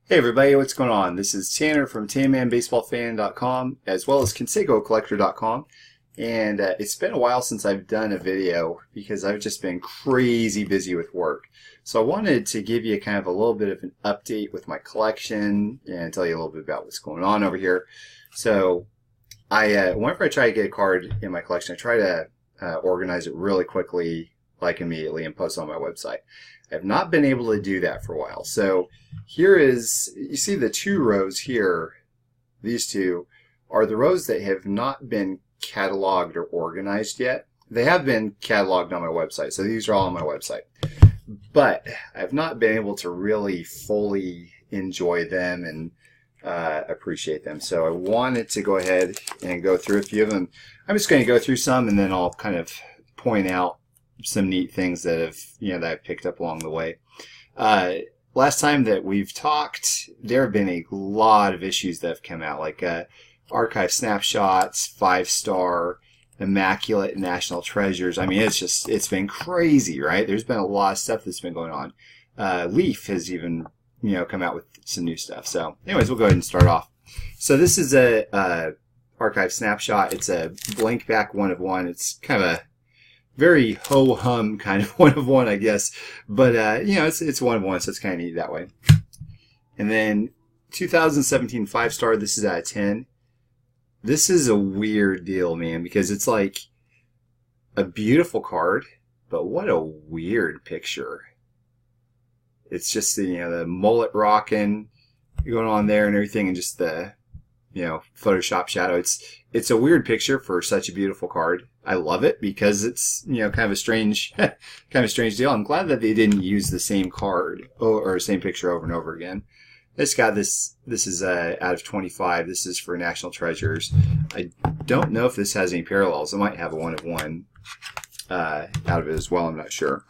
Hey everybody, what's going on? This is Tanner from TanmanBaseballFan.com as well as CansecoCollector.com, and it's been a while since I've done a video because I've just been crazy busy with work. So I wanted to give you kind of a little bit of an update with my collection and tell you a little bit about what's going on over here. So whenever I try to get a card in my collection, I try to organize it really quickly, like immediately, and post it on my website. I have not been able to do that for a while. So here is, you see the two rows here, these two are the rows that have not been cataloged or organized yet. They have been cataloged on my website, so these are all on my website. But I've not been able to really fully enjoy them and appreciate them. So I wanted to go ahead and go through a few of them. I'm just going to go through some and then I'll kind of point out some neat things that have, that I've picked up along the way. Last time that we've talked, there have been a lot of issues that have come out, like archive snapshots, 5-star, immaculate national treasures. I mean, it's been crazy, right? There's been a lot of stuff that's been going on. Leaf has even, come out with some new stuff. So anyways, we'll go ahead and start off. So this is a archive snapshot. It's a blank back 1 of 1. It's kind of a very ho-hum kind of 1 of 1, I guess. But, it's 1 of 1, so it's kind of neat that way. And then 2017 5-star, this is out of 10. This is a weird deal, man, because it's like a beautiful card, but what a weird picture. It's just the mullet rocking going on there and everything, and just the Photoshop shadow. It's a weird picture for such a beautiful card. I love it because it's kind of a strange deal. I'm glad that they didn't use the same card or same picture over and over again. It's got this is out of 25. This is for National Treasures. I don't know if this has any parallels. It might have a 1 of 1 out of it as well. I'm not sure.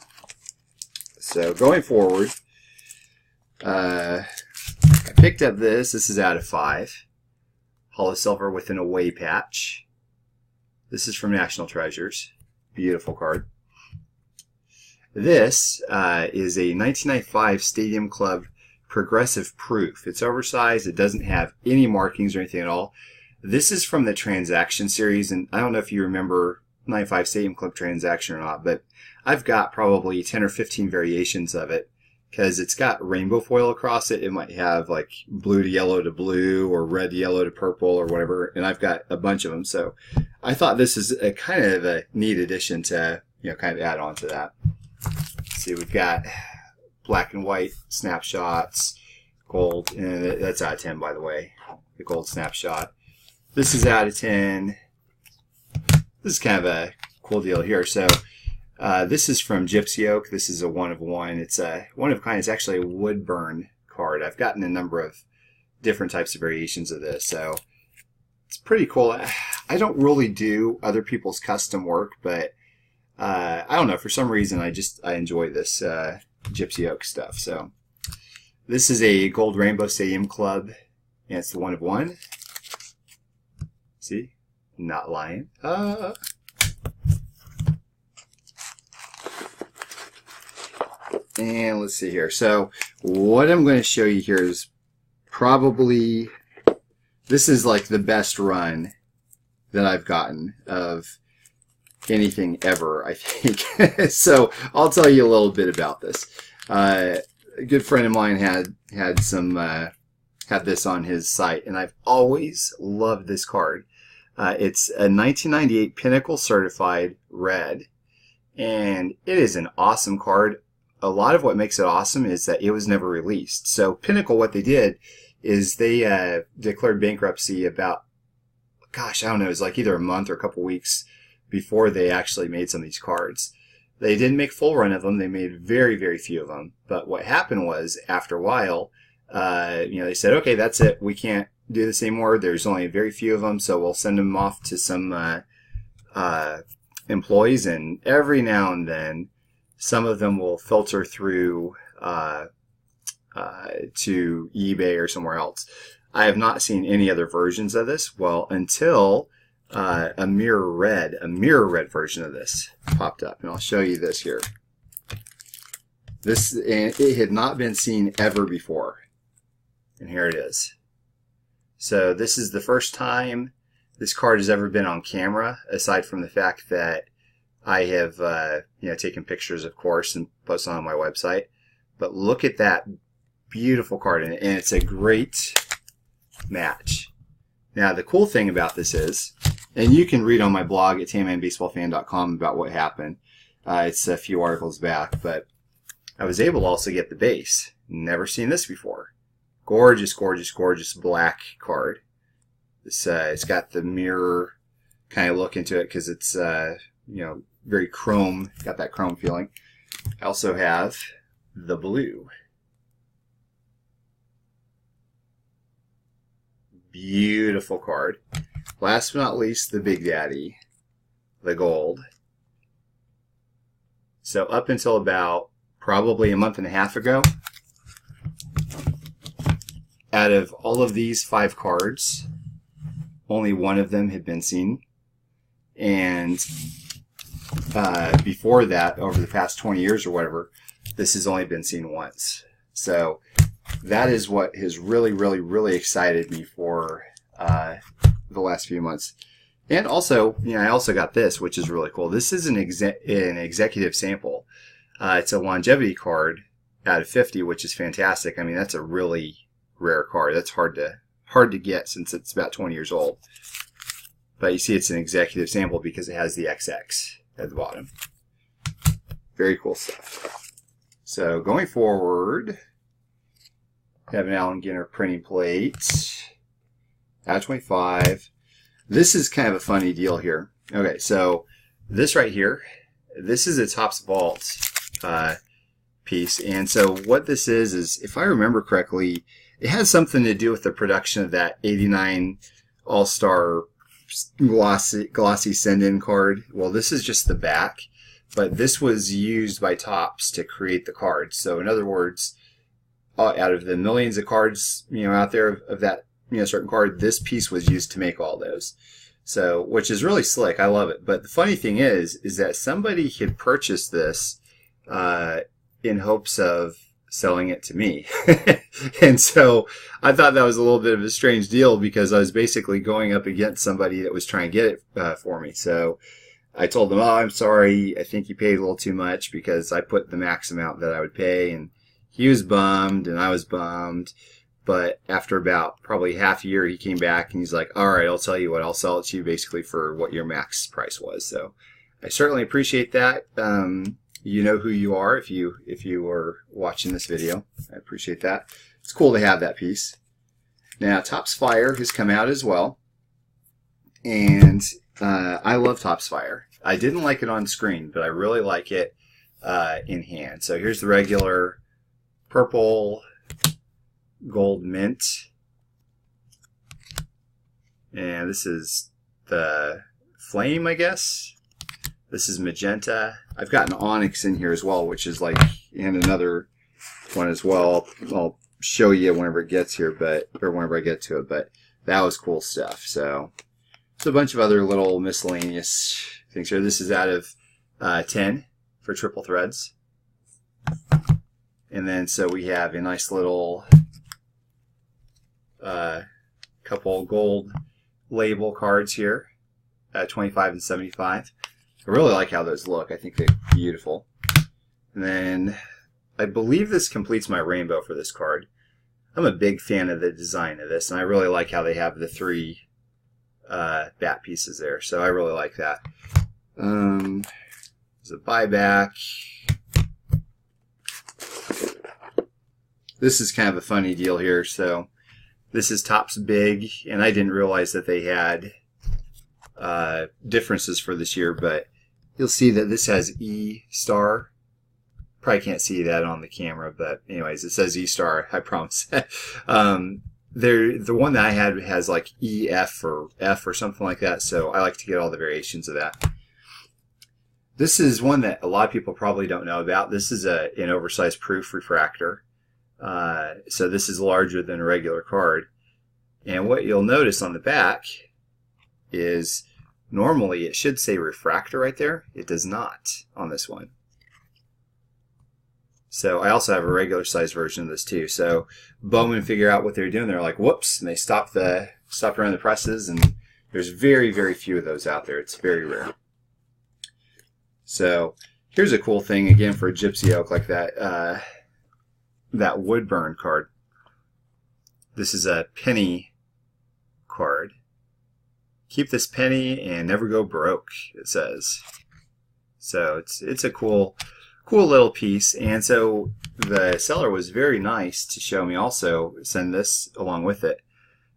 So going forward, I picked up this. This is out of 5. Hollow Silver with an away patch. This is from National Treasures. Beautiful card. This is a 1995 Stadium Club Progressive Proof. It's oversized. It doesn't have any markings or anything at all. This is from the Transaction series, and I don't know if you remember 95 Stadium Club Transaction or not, but I've got probably 10 or 15 variations of it because it's got rainbow foil across it. It might have like blue to yellow to blue or red to yellow to purple or whatever, and I've got a bunch of them. So I thought this is a kind of a neat addition to kind of add on to that. Let's see, we've got black and white snapshots, gold, and that's out of 10, by the way, the gold snapshot. This is out of 10. This is kind of a cool deal here. So this is from Gypsy Oak. This is a 1 of 1. It's a 1 of a kind. It's actually a wood burn card. I've gotten a number of different types of variations of this, so it's pretty cool. I don't really do other people's custom work, but I don't know, for some reason I enjoy this Gypsy Oak stuff. So this is a Gold Rainbow Stadium Club, and it's the 1 of 1. See? Not lying. And let's see here. So what I'm going to show you here is probably, this is like the best run that I've gotten of anything ever, I think. So I'll tell you a little bit about this. A good friend of mine had this on his site, and I've always loved this card. It's a 1998 Pinnacle Certified Red, and it is an awesome card. A lot of what makes it awesome is that it was never released. So Pinnacle, what they did is they declared bankruptcy about, gosh, I don't know, it was like either a month or a couple weeks before they actually made some of these cards. They didn't make full run of them. They made very, very few of them. But what happened was, after a while, they said, okay, that's it. We can't do this anymore. There's only very few of them, so we'll send them off to some employees, and every now and then some of them will filter through to eBay or somewhere else. I have not seen any other versions of this, well, until a mirror red version of this popped up, and I'll show you this here. This, and it had not been seen ever before. And here it is. So this is the first time this card has ever been on camera, aside from the fact that I have taken pictures, of course, and posted on my website. But look at that beautiful card, and it's a great match. Now, the cool thing about this is, and you can read on my blog at tamanbaseballfan.com about what happened. It's a few articles back, but I was able to also get the base. Never seen this before. Gorgeous, gorgeous, gorgeous black card. It's got the mirror kind of look into it because it's very chrome. Got that chrome feeling. I also have the blue. Beautiful card. Last but not least, the Big Daddy, the gold. So up until about probably a month and a half ago, out of all of these 5 cards, only one of them had been seen. And before that, over the past 20 years or whatever, this has only been seen once. So that is what has really, really, really excited me for the last few months. And also, I also got this, which is really cool. This is an executive sample. It's a longevity card out of 50, which is fantastic. I mean, that's a really rare card. That's hard to get since it's about 20 years old. But you see it's an executive sample because it has the XX at the bottom. Very cool stuff. So going forward, we have an Allen Ginter printing plate. Out of 25. This is kind of a funny deal here. Okay, so this right here, this is a Topps Vault piece. And so what this is if I remember correctly, it has something to do with the production of that 89 All-Star glossy send-in card. Well, this is just the back, but this was used by Topps to create the card. So in other words, out of the millions of cards out there of that certain card, this piece was used to make all those. So, which is really slick. I love it. But the funny thing is that somebody had purchased this in hopes of selling it to me. And so I thought that was a little bit of a strange deal because I was basically going up against somebody that was trying to get it for me. So I told them, oh, I'm sorry, I think you paid a little too much because I put the max amount that I would pay. And he was bummed and I was bummed. But after about probably half a year, he came back and he's like, all right, I'll tell you what, I'll sell it to you basically for what your max price was. So I certainly appreciate that. You know who you are if you were watching this video. I appreciate that. It's cool to have that piece. Now, Topps Fire has come out as well. And I love Topps Fire. I didn't like it on screen, but I really like it in hand. So here's the regular purple gold mint, and this is the flame, I guess. This is magenta. I've got an onyx in here as well, which is like, and another one as well. I'll show you whenever it gets here, or whenever I get to it, but that was cool stuff. So there's a bunch of other little miscellaneous things here. This is out of 10 for triple threads. And then so we have a nice little couple gold label cards here at 25 and 75. I really like how those look. I think they're beautiful. And then I believe this completes my rainbow for this card. I'm a big fan of the design of this, and I really like how they have the 3 bat pieces there. So I really like that. There's a buyback. This is kind of a funny deal here. So this is Topps Big, and I didn't realize that they had differences for this year, but you'll see that this has E star. Probably can't see that on the camera, but anyways, it says E star, I promise. The one that I had has like EF or F or something like that, so I like to get all the variations of that. This is one that a lot of people probably don't know about. This is an oversized proof refractor. So this is larger than a regular card. And what you'll notice on the back is normally it should say refractor right there. It does not on this one. So I also have a regular size version of this too. So bowmen figure out what they're doing. They're like, whoops, and they stop around the presses, and there's very, very few of those out there. It's very rare. So here's a cool thing again for a gypsy oak like that. That wood burn card. This is a penny card. Keep this penny and never go broke, it says. So it's a cool little piece. And so the seller was very nice to show me also, send this along with it.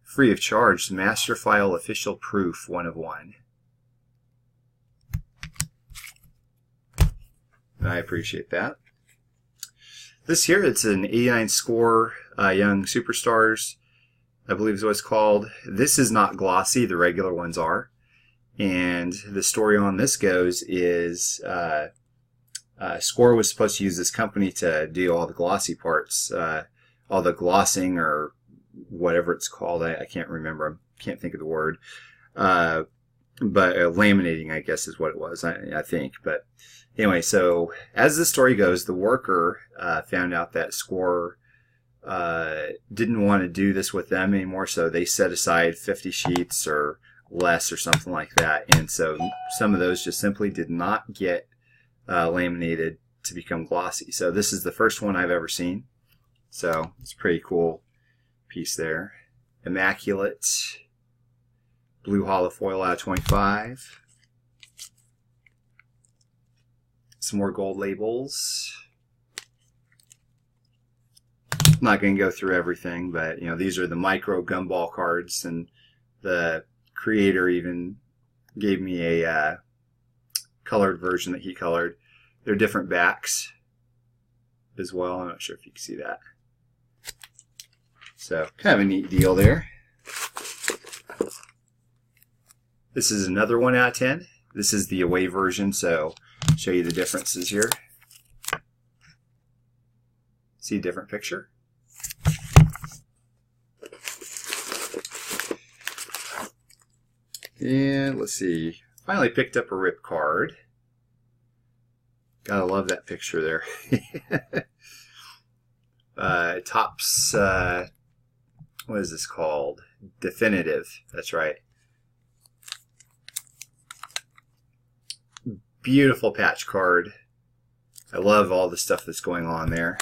Free of charge, Master File Official Proof 1 of 1. I appreciate that. This here, it's an 89 score Young Superstars, I believe is what it's called. This is not glossy, the regular ones are. And the story on this goes is Score was supposed to use this company to do all the glossy parts, all the glossing or whatever it's called. I can't remember. I can't think of the word. But laminating, I guess, is what it was, I think. But anyway, so as the story goes, the worker found out that Score didn't want to do this with them anymore, so they set aside 50 sheets or less or something like that. And so some of those just simply did not get laminated to become glossy. So this is the first one I've ever seen. So it's a pretty cool piece there. Immaculate. Blue hollow foil out of 25. Some more gold labels. I'm not going to go through everything, but you know, these are the micro gumball cards, and the creator even gave me a colored version that he colored. They're different backs as well. I'm not sure if you can see that. So kind of a neat deal there. This is another 1 out of 10. This is the away version, so I'll show you the differences here. See a different picture? And let's see. Finally picked up a rip card. Gotta love that picture there. Topps, what is this called? Definitive. That's right. Beautiful patch card. I love all the stuff that's going on there.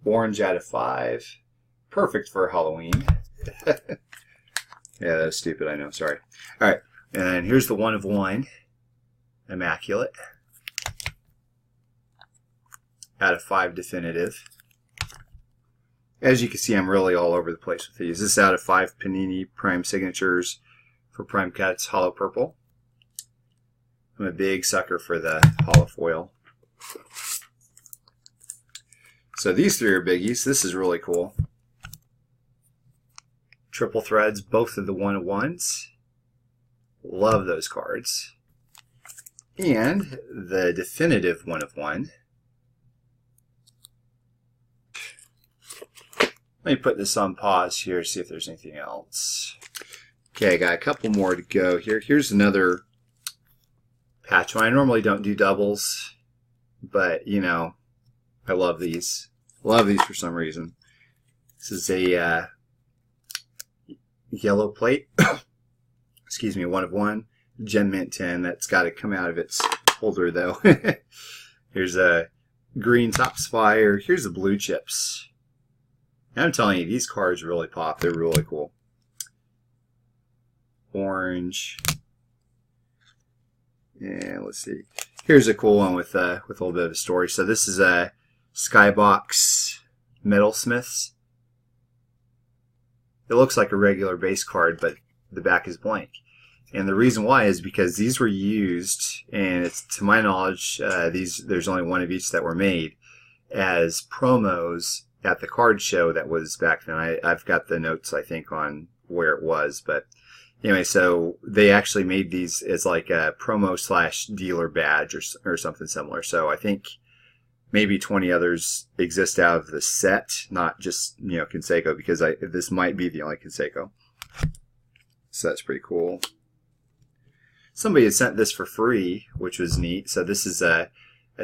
Orange out of 5. Perfect for Halloween. Yeah, that was stupid, I know. Sorry. Alright, and here's the 1 of 1. Immaculate. Out of 5 definitive. As you can see, I'm really all over the place with these. This is out of 5 Panini Prime Signatures for Prime Cuts Hollow Purple. I'm a big sucker for the hollow foil. So these 3 are biggies. This is really cool. Triple threads, both of the 1 of 1s. Love those cards. And the definitive 1 of 1. Let me put this on pause here, see if there's anything else. Okay, I got a couple more to go here. Here's another patch one. I normally don't do doubles, but you know, I love these. Love these for some reason. This is a yellow plate. Excuse me, 1 of 1. Gem Mint 10. That's got to come out of its holder though. Here's a green top spire. Here's the blue chips. And I'm telling you, these cards really pop. They're really cool. Orange. And let's see. Here's a cool one with a little bit of a story. So this is a Skybox Metalsmiths. It looks like a regular base card, but the back is blank. And the reason why is because these were used, and it's, to my knowledge, there's only 1 of each that were made as promos at the card show that was back then. I've got the notes, I think, on where it was, but anyway, so they actually made these as like a promo / dealer badge or something similar. So I think maybe 20 others exist out of the set, not just, you know, Canseco, because this might be the only Canseco. So that's pretty cool. somebody had sent this for free, which was neat. So this is a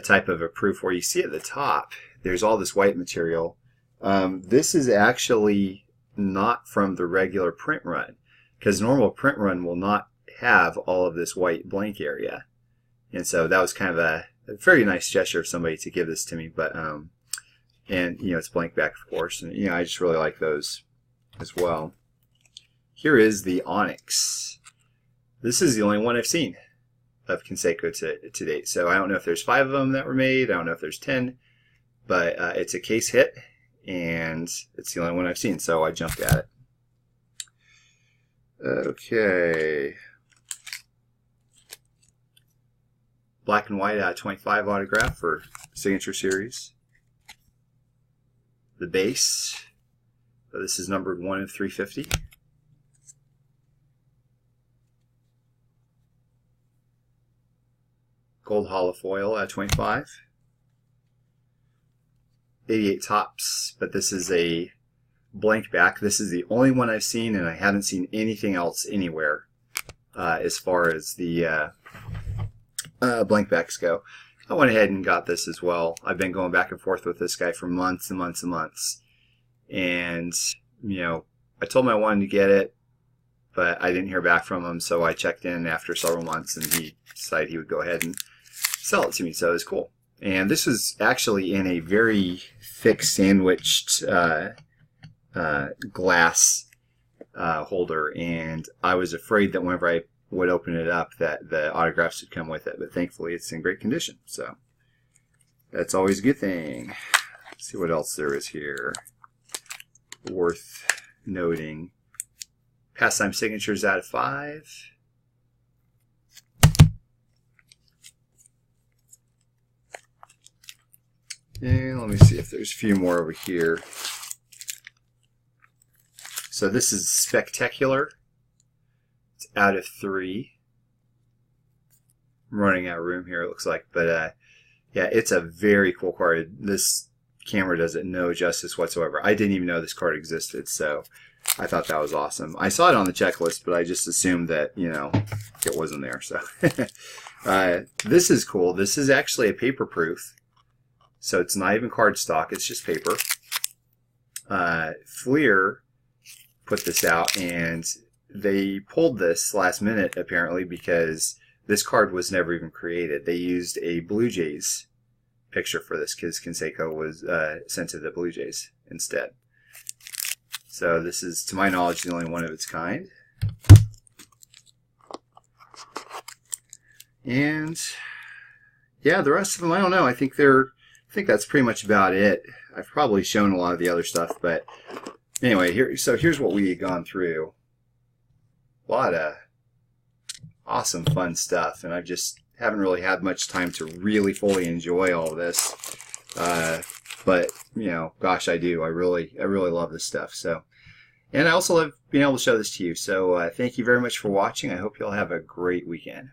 type of a proof where you see at the top, there's all this white material. This is actually not from the regular print run, because normal print run will not have all of this white blank area. And so that was kind of a very nice gesture of somebody to give this to me. But and you know, it's blank back, of course, and you know, I just really like those as well. Here is the Onyx. This is the only one I've seen of Canseco to date. So I don't know if there's 5 of them that were made. I don't know if there's 10, but it's a case hit, and it's the only one I've seen. So I jumped at it. Okay. Black and white 25 autograph for Signature Series. The base. This is numbered 1 of 350. Gold holofoil 25. 88 tops, but this is a blank back. This is the only one I've seen, and I haven't seen anything else anywhere as far as the blank backs go. I went ahead and got this as well. I've been going back and forth with this guy for months and months and months. And, you know, I told him I wanted to get it, but I didn't hear back from him, so I checked in after several months, and he decided he would go ahead and sell it to me, so it was cool. And this was actually in a very thick sandwiched glass holder, and I was afraid that whenever I would open it up that the autographs would come with it, but thankfully it's in great condition, so that's always a good thing. Let's see what else there is here worth noting. Pastime signatures out of 5. And let me see if there's a few more over here. So this is Spectacular. It's out of 3. I'm running out of room here, it looks like. But yeah, it's a very cool card. This camera does it no justice whatsoever. I didn't even know this card existed, so I thought that was awesome. I saw it on the checklist, but I just assumed that, you know, it wasn't there. So this is cool. This is actually a paper proof. So it's not even cardstock, it's just paper. Fleer put this out, and they pulled this last minute apparently because this card was never even created. They used a Blue Jays picture for this because Canseco was sent to the Blue Jays instead. So this is, to my knowledge, the only one of its kind. And yeah, the rest of them, I don't know. I think that's pretty much about it. I've probably shown a lot of the other stuff, but anyway, here's what we had gone through. A lot of awesome, fun stuff, and I just haven't really had much time to really fully enjoy all of this. But you know, gosh, I do. I really love this stuff. So, and I also love being able to show this to you. So, thank you very much for watching. I hope you'll have a great weekend.